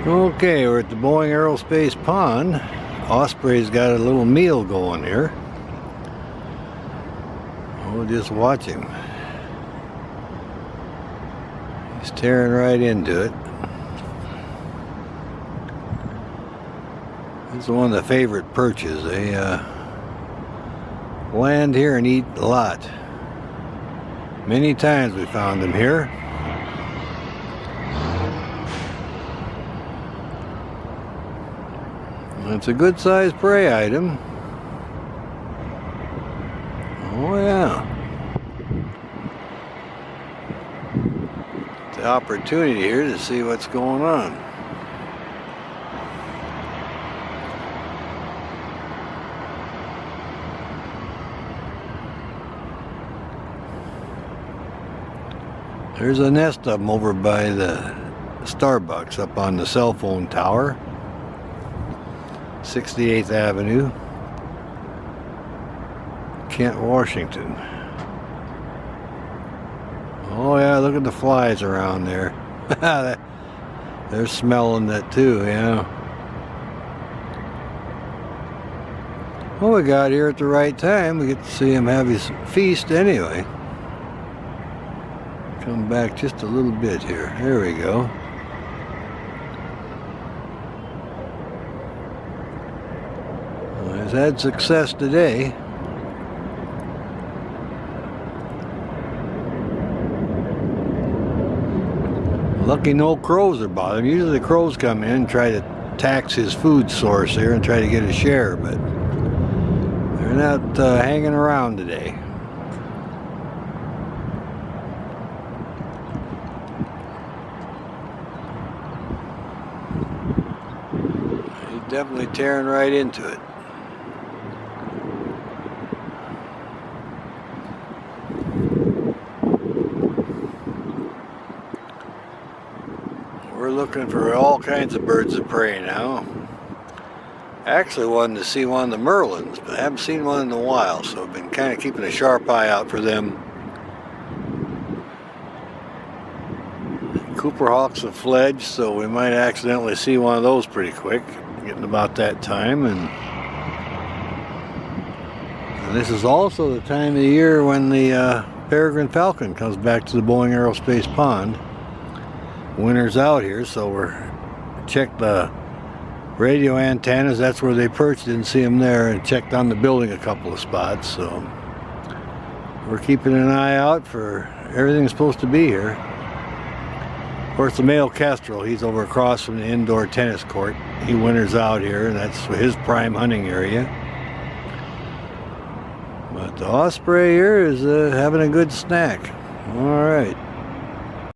Okay, we're at the Boeing Aerospace Pond. Ospery's got a little meal going here. We'll just watch him. He's tearing right into it. This is one of the favorite perches. They land here and eat a lot. Many times we found them here. It's a good sized prey item. Oh yeah. The opportunity here to see what's going on. There's a nest of them over by the Starbucks up on the cell phone tower. 68th Avenue, Kent, Washington. Oh yeah, look at the flies around there. They're smelling that too, yeah. Well, we got here at the right time. We get to see him have his feast anyway. Come back just a little bit here. There we go. He's had success today. Lucky no crows are bothering him. Usually the crows come in and try to tax his food source here and try to get a share, but they're not hanging around today. He's definitely tearing right into it. We're looking for all kinds of birds of prey now. Actually wanted to see one of the merlins, but I haven't seen one in a while, so I've been kind of keeping a sharp eye out for them. Cooper hawks have fledged, so we might accidentally see one of those pretty quick, getting about that time. And this is also the time of the year when the peregrine falcon comes back to the Boeing Aerospace Pond. Winter's out here, so we're checked the radio antennas. That's where they perched. Didn't see them there, and checked on the building a couple of spots. So we're keeping an eye out for everything that's supposed to be here. Of course, the male kestrel, he's over across from the indoor tennis court. He winters out here, and that's his prime hunting area. But the osprey here is having a good snack. All right.